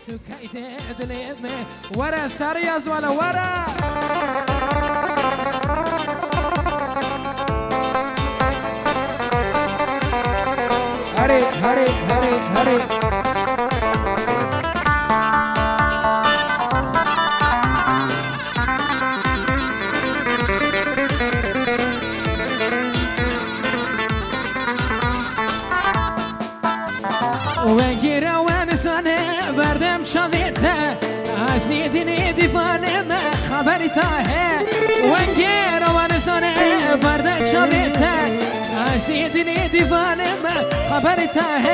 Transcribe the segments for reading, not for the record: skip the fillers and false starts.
تو کیت دلم ورا سریاز ولا ورا هری هری هری هری وگیر وانسانه بردم شدیده از دیدنی دیوانه من خبری تاه وگیر وانسانه بردم شدیده از دیدنی دیوانه من خبری تاه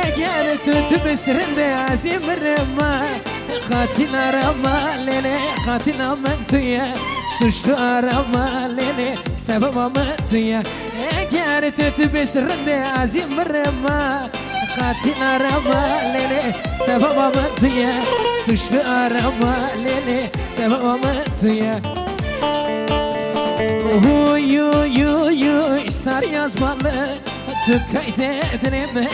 اگر تو بسرنده از مرما قاتل رما لیلی قاتل من توی سشت رما لیلی سبب من توی اگر تو بسرنده از مرما قاتل رما لیلی سبب من توی سشت رما لیلی سبب من توی هو یو یو یو سریاز باله تو کیت دلم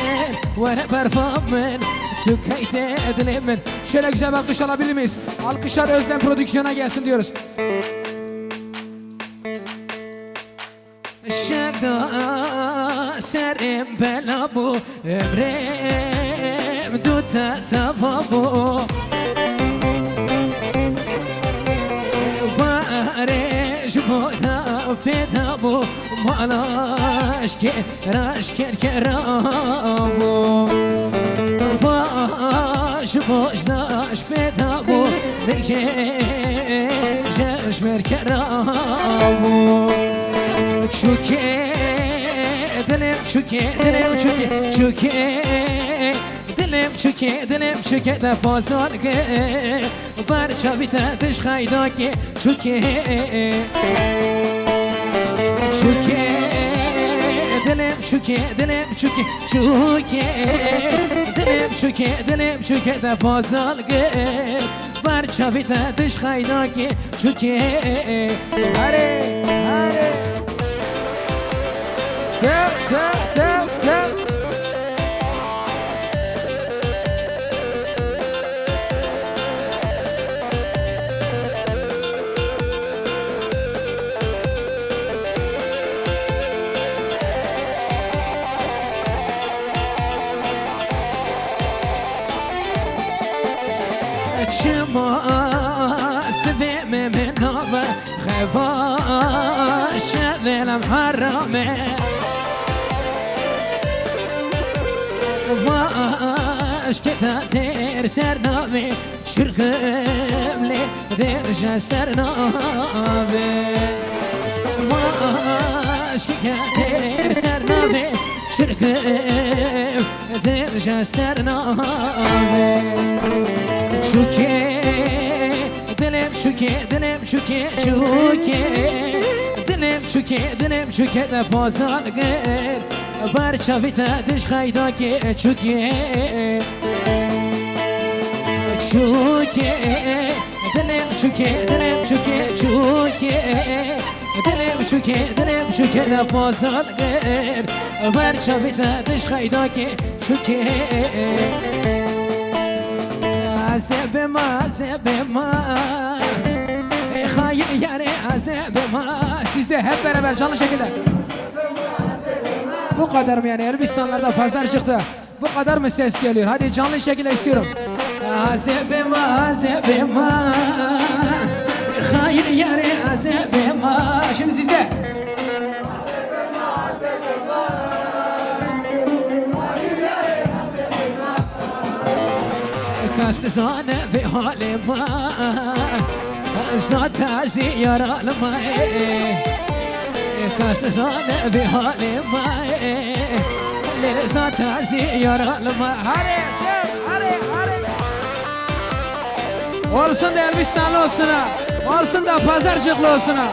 ورا برفامن تو kayıt edilemin. Şöyle güzel bir alkış alabilir miyiz? Alkışlar Özlem Prodüksiyon'a gelsin diyoruz. Şerda serim bela bu ömrüm duta tababu Barış moda peda bu malaş ke raş kerabu Baş boşnaş peda bu Dikçe jeş merkerabu Çuke dilim çuke dilim çuke çuke dilim çuke dilim çuke de bozorge Barça bitadeş haydaki çuke çuke dilim çuke dilim çuke çuke dilim çuke dilim çuke de bozorge Barça bitadeş haydaki çuke Hare hare Tep tep tep tep شما سفهم من نوبة خفاش ذلم حرامه واش كتاتير ترنامي شرخم لي درجة سرنامي واش كتاتير ترنامي شرخم درجة سرنامي Çuke dilim çuke dilim çuke çuke dilim çuke dilim çuke de pazar gel Barça vita diş haydaki çuke çuke dilim çuke dilim çuke çuke dilim çuke dilim çuke de pazar gel Barça vita diş haydaki çuke Azebema Hayır yani azebema Siz de hep beraber canlı şekilde Bu kadar mı yani Elbistanlarda pazar çıktı Bu kadar mı ses geliyor hadi canlı şekilde istiyorum Azebema azebema Hayır yani azebema Şimdi sizde Kastı zane ve halime Zaten ziyaralime Kastı zane ve halime Zaten ziyaralime Hadi çek hadi hadi Olsun da Elbistanlı olsun ha Olsun da pazarcıklı olsun ha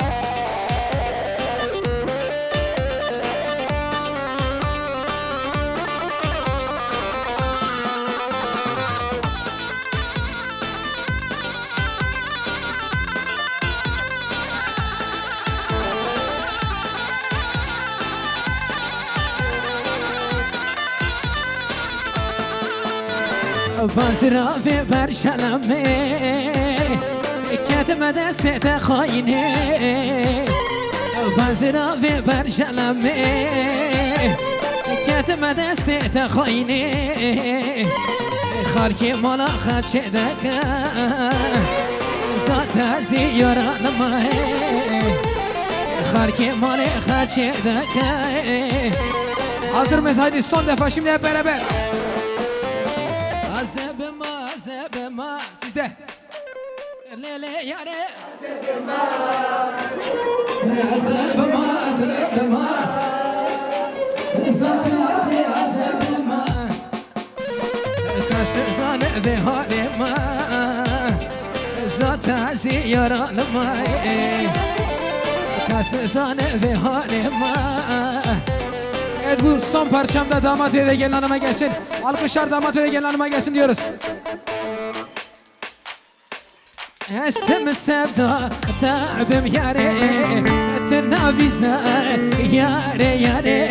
بازرا في برشلمي كاتم دستة خايني بازرا في برشلمي كاتم دستة خايني خالكي مالا خدش دكا زاتا زياران ماي خالكي مالا خدش دكا Hazır mıyız? Haydi son defa şimdi hep beraber. Azebima, azebima. Sizde. Lele yare. Azebima. Azebima, azebima. Zatı azebima. Kastı zane ve halima. Zatı ziyaranıma. Kastı zane ve halima. Evet, bu son parçamda damat ve gelin hanıma gelsin. Alkışlar damat ve gelin hanıma gelsin diyoruz. Estim sevda tabim yare Tenaviza yare yare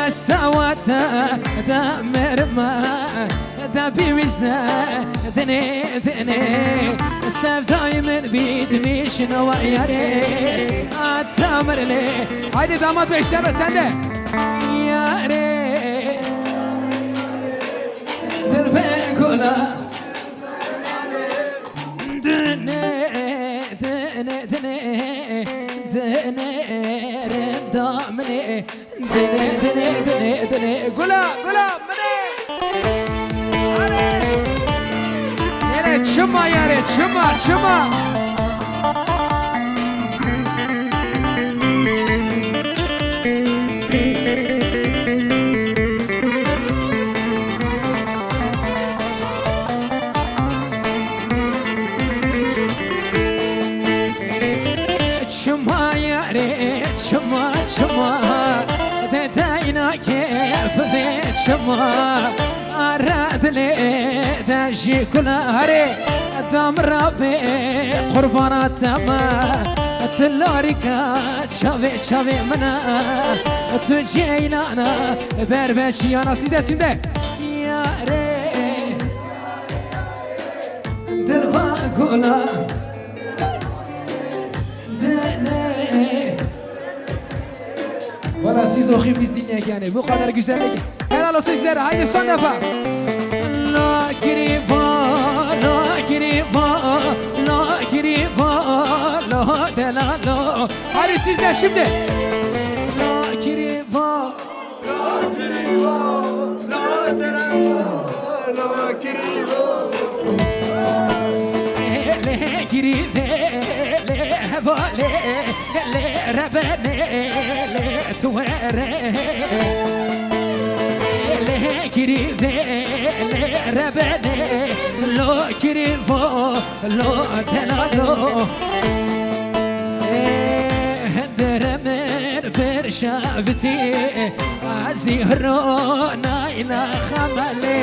Esavata da merma Da bimize dene dene Sevdayımın bitmiş nova yare Atamirle. Haydi damat bey sen de. Yare Dirbe kola Dene Dene Dene Dene Rendamne Dene Dene Dene Dene Kola Kola Mene Hadi Yere çıma yere çıma çıma Çıma çıma dedayna keyf ve çıma aradle de şikulare damra be kurbanatama Tlarika çave çave mana Tüceylana berbeç yana sizde şimdi Yare Dirba gula Valla siz okuyun biz dinleyek yani bu kadar güzellik. Helal olsun sizlere. Haydi son defa. La kiriva, la kiriva, la kiriva, la delalo. Haydi sizler şimdi. La kiriva, la kiriva, la delalo, la kiriva. Le kirive, le vale, le rebene, le tuere. Le kirive, le rebene, lo kirivo, lo delalo. Deremer bir şavti, azihro nayla hamale,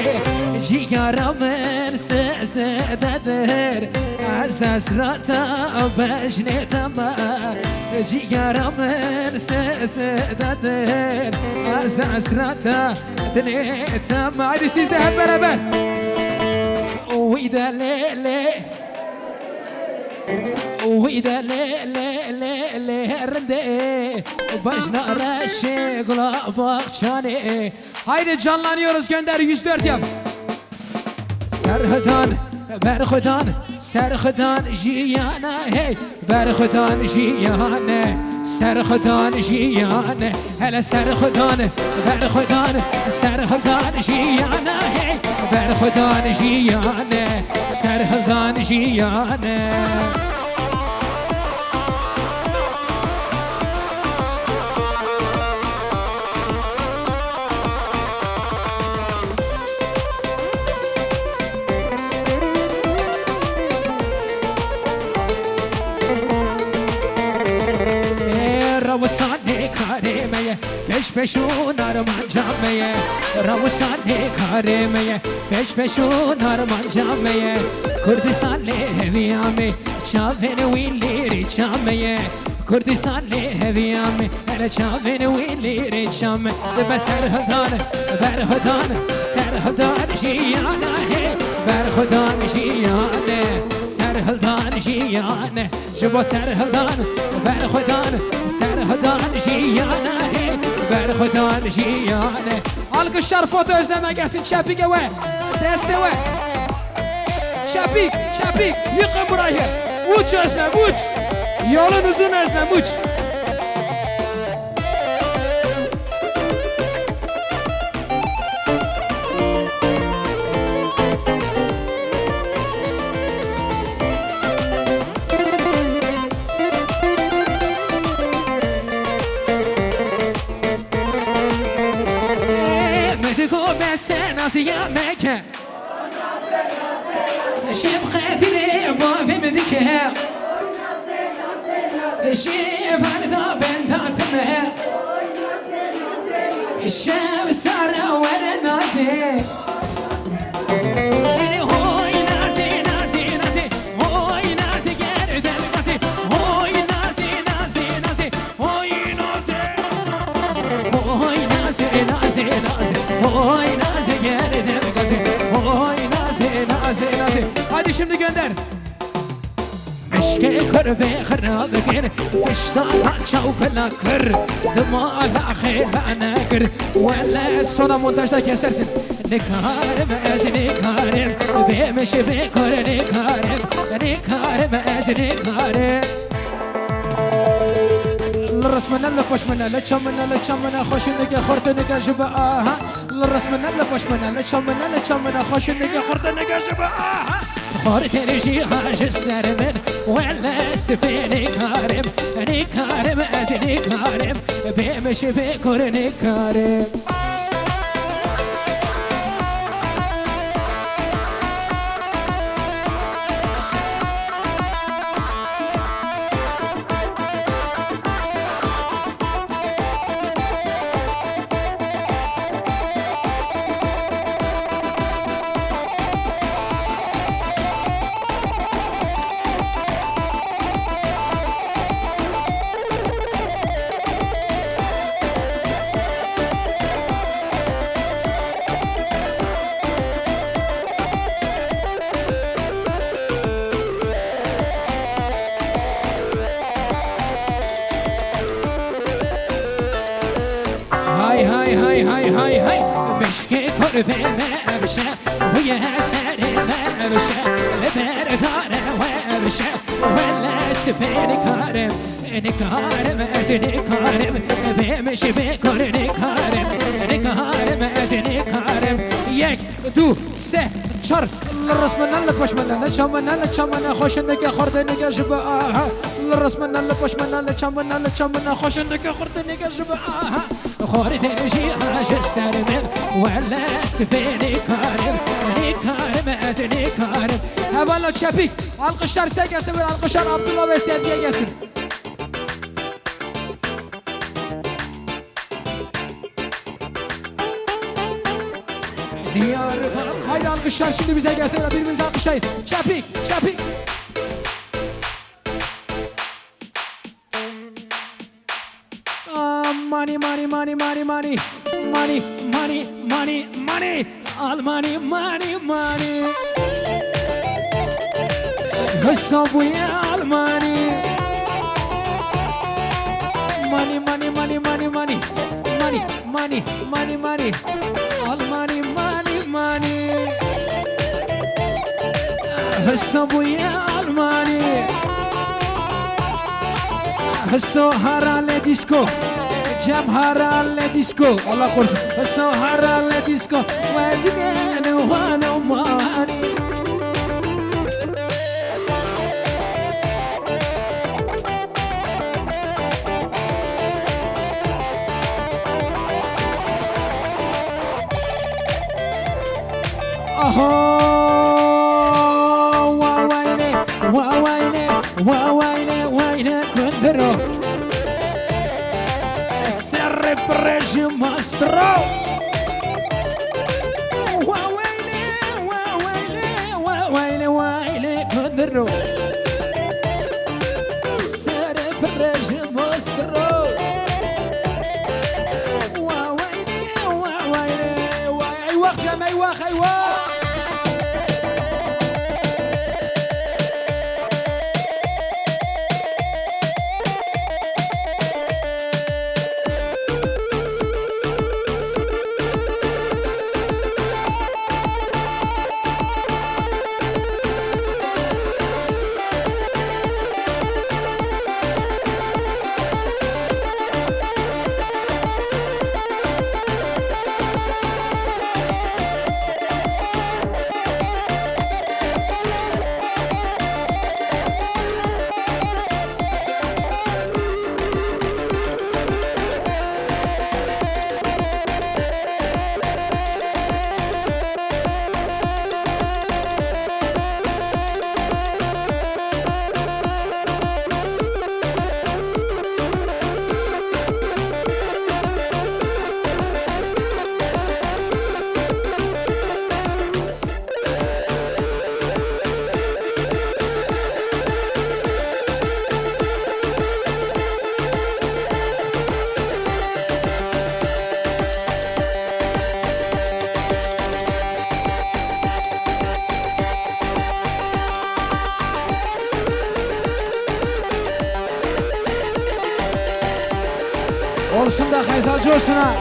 ciğeramın sezededir. Azazrata bejnetama, ciğeramın sezededir. Azazrata dinetama. Haydi siz de hep beraber. Uyda lele. Uyda lele rende Başna reşe gula bakçane. Haydi canlanıyoruz, gönder 104 yap. Serhıdan berhıdan serhıdan jiyana hey berhıdan jiyane serhıdan jiyane hele serhıdan berhıdan serhıdan jiyana hey berhıdan jiyane serhıdan jiyane. Ravusane karemeye peş peşun arman cameye Ravusane karemeye peş peşun arman cameye Kurdistan leviyame çavene villeri çameye Kurdistan leviyame hele çavene villeri çame Be serhıdan berhıdan serhıdan jiyana hey جيانه سرهلدان جيانه جبو سرهلدان برخدان سرهلدان جيانه برخدان جيانه alkışlar foto özleme gelsin Şefik eve deste eve Şefik yıkın burayı uç Özlem uç yolun uzun Özlem uç يا مكة شيب خاتلي بوفي مدكة شيب هذا بنتاتنا الشاب سارة ولا نازي هوي نازي نازي نازي هوي نازي قرد النازي هوي نازي نازي نازي هوي نازي هوي نازي نازي نازي هوي نازي hadi şimdi gönder. Meşke kır ve kırna bekir Piştana çavkala kır Dımala khilana kır Valla sonra montajda kesersin Ne karım ez ne karım Bemiş be kır ne karım Ne karım ez ne karım الرسمنا لفشمنا لتشمنا لتشمنا خوشنك خرطنك جباها الرسمنا لفشمنا لتشمنا خوشنك خرطنك جباها خرطني شي حاج السرمن ولا سفيني كارم ني كارم ازني كارم بيمشي بكرني كارم بما أبشى ويا ساري ما أبشى لبردان وأبشى ولا سفيني كارم نكارم أزني كارم بمشي بكل نكارم نكارم أزني كارم يك دو سه چار الرسمنا لپشمنا لچمنا لچمنا خوشنك خردنك جباها الرسمنا لپشمنا لچمنا خوشنك خردنك جباها خردني شي حاج السرمن ولا سفيني كارم نكارم أزني كارم هبالا Şefik alkışlar size gelsin ve alkışlar Abdullah ve Sevgi'ye gelsin. Diyarbakır. Haydi alkışlar şimdi bize gelsin ve birbirimize alkışlayın. Şefik, Şefik. Money, money, money, money, money. Money, money, money, money. All money, money, money. Hesabı al money. Money, money, money, money, money. Money, money, money, money. All money, money, money. Hesabı al money. Hesabı disco. Jam haralle disco. Allah korusun. Hesabı haralle disco. Vadine vano money. وويني كندرو السر برج ماسترو وويني كندرو السر برج ماسترو وويني ايواخ جمع ايواخ olsun da hayzalcı olsun ha.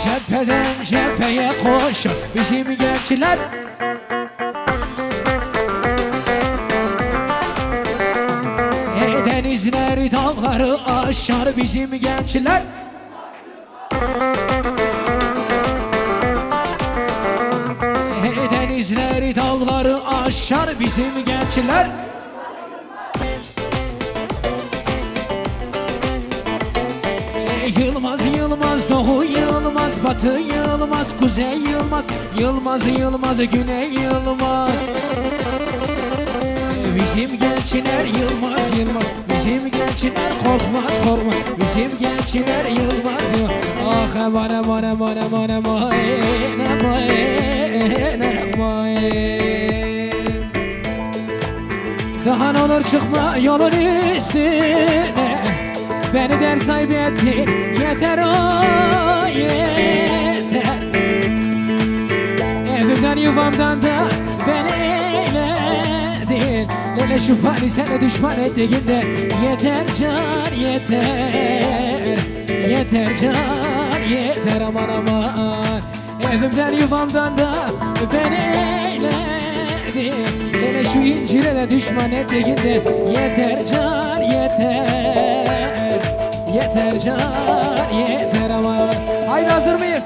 Cepheden cepheye koşar bizim gençler. Denizleri dağları aşar bizim gençler. Denizleri dağları aşar bizim gençler. Yılmaz Yılmaz, Doğu Yılmaz, Batı Yılmaz, Kuzey Yılmaz, Yılmaz Yılmaz, Güney Yılmaz. Bizim gençler Yılmaz Yılmaz, bizim gençler korkmaz korkmaz, bizim gençler Yılmaz Yılmaz. Ah aman aman aman aman aman aman. Daha ne olur çıkma yolun üstüne, beni dert sahibi ettin, yeter o yeter. Evimden yuvamdan da beni eyledin. Lele şu fani seni düşman ettiğinde, yeter can yeter, yeter can yeter aman aman. Evimden yuvamdan da beni eyledin. Lele şu incire de düşman ettiğinde, yeter can yeter, yeter can yeter aman. Haydi hazır mıyız?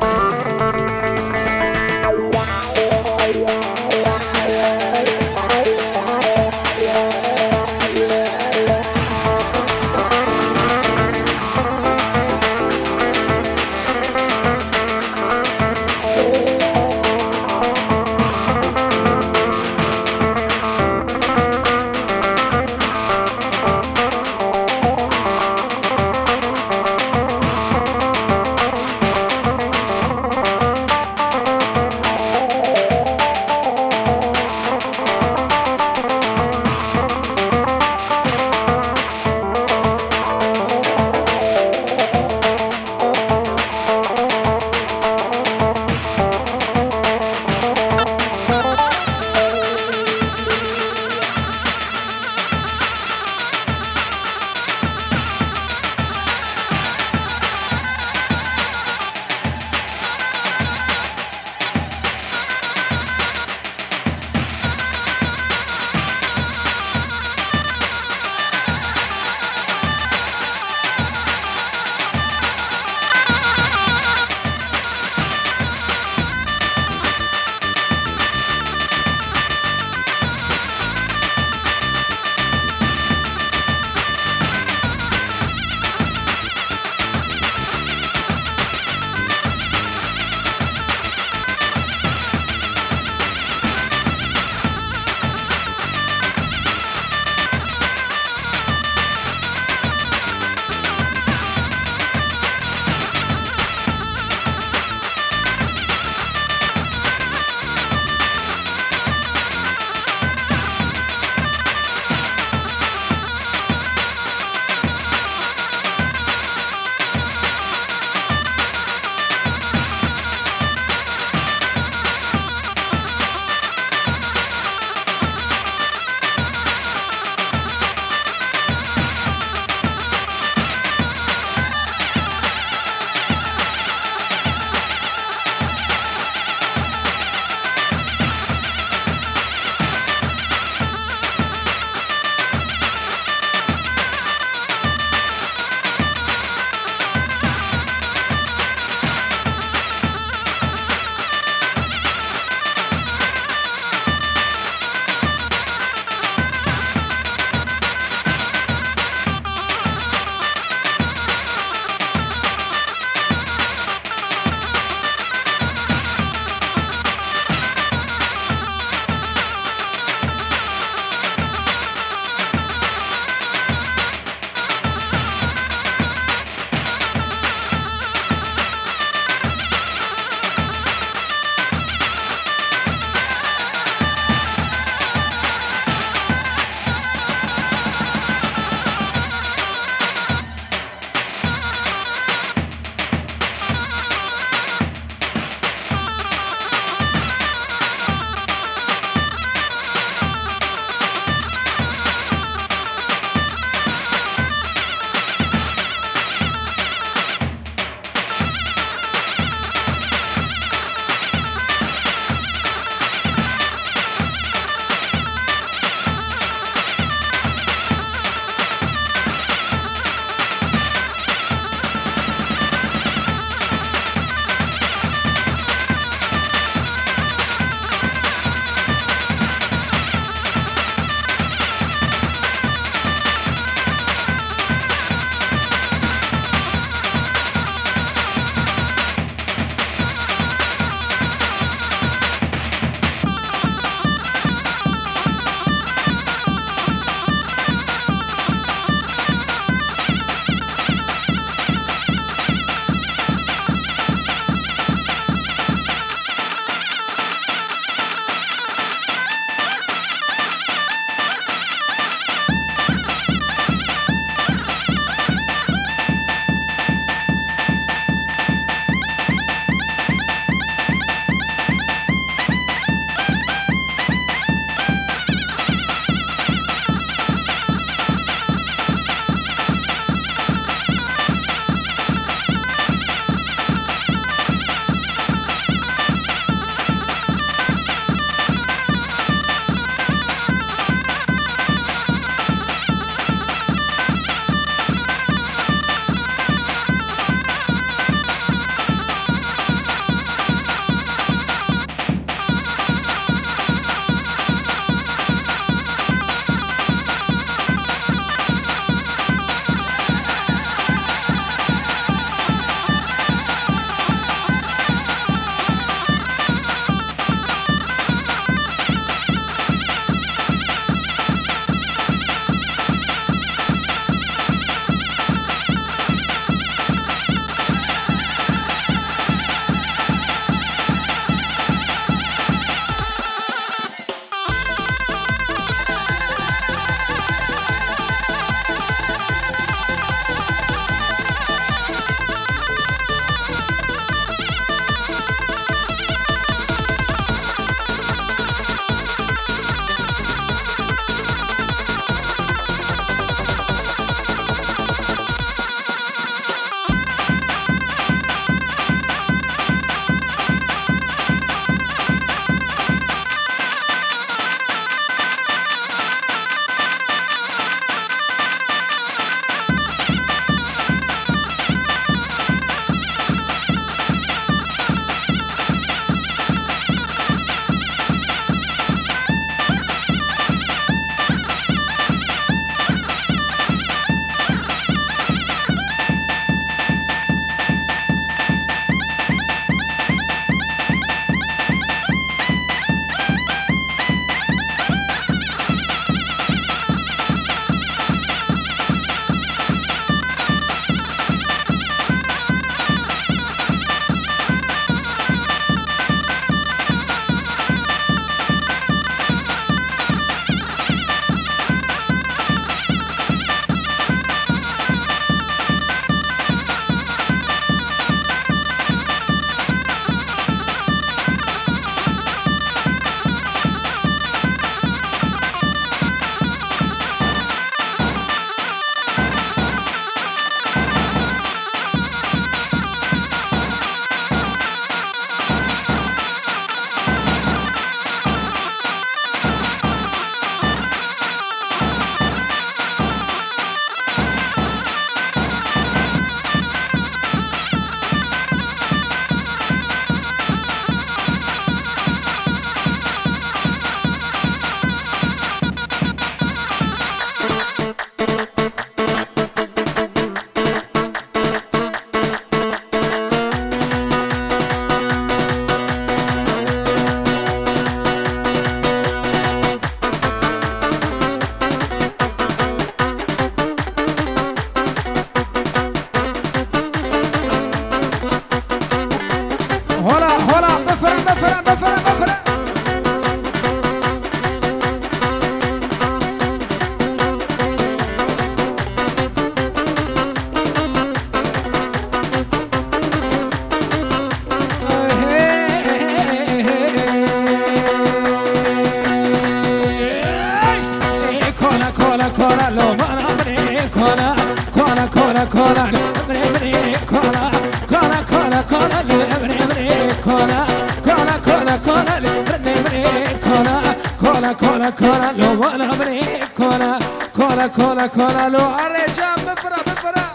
كولا كولا لو وانا بني كولا كولا كولا كولا لو الرجال بفرة بفرة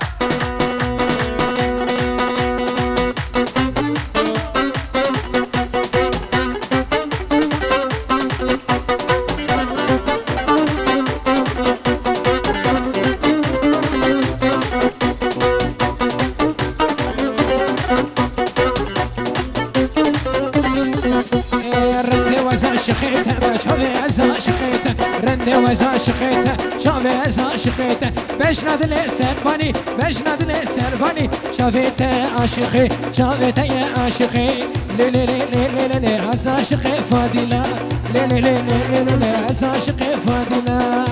شخيته بشوفي ازا شخيته رني وزا شخيته شوفي ازا شخيته باش نادلي سرباني باش نادلي سرباني شافيته عاشقي شافيته يا عاشقي لي لي لي لي لي لي ازا شقي فاضله لي لي لي لي لي ازا شقي فاضله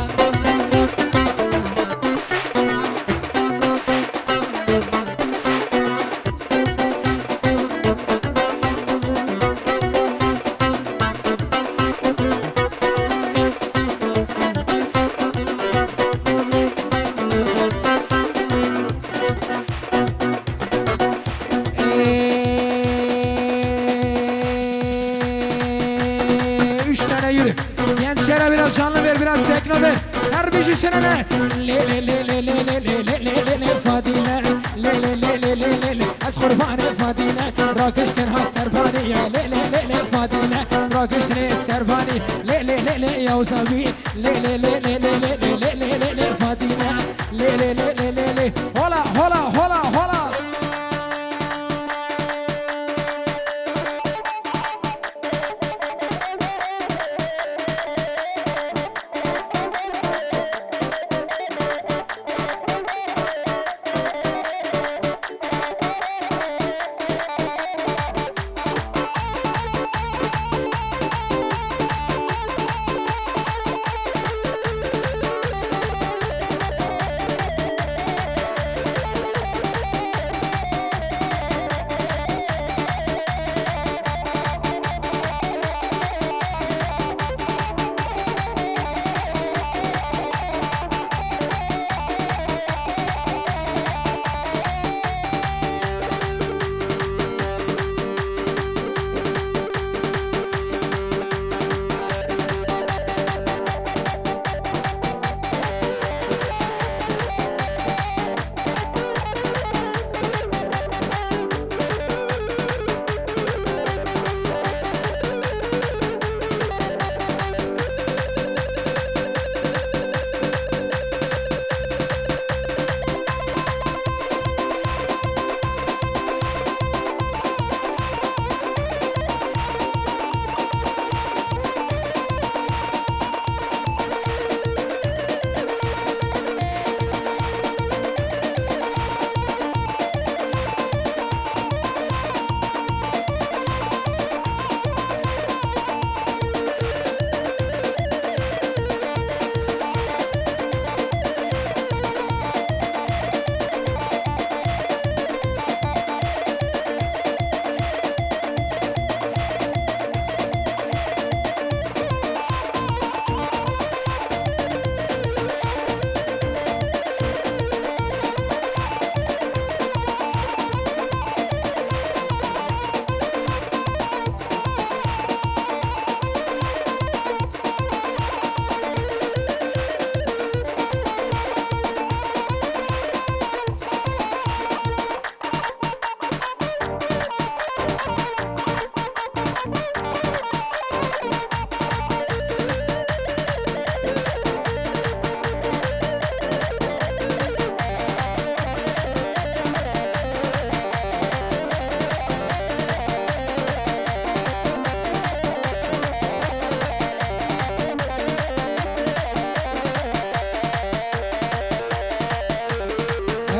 canlı ver biraz tekno ver her bir senene le le le le le le le le le le le fadile le le le le le le le az kurbanı fadile rakıştın ha serbani ya le le le le fadile rakıştın serbani le le le le ya usabi le le le le le le le le le le fadile le le le le le le hola hola hola hola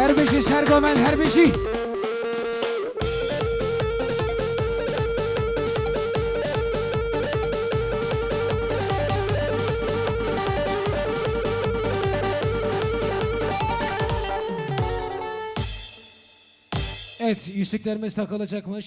her bir şey sergomen her bir şey. Evet, yüzüklerimiz takılacakmış.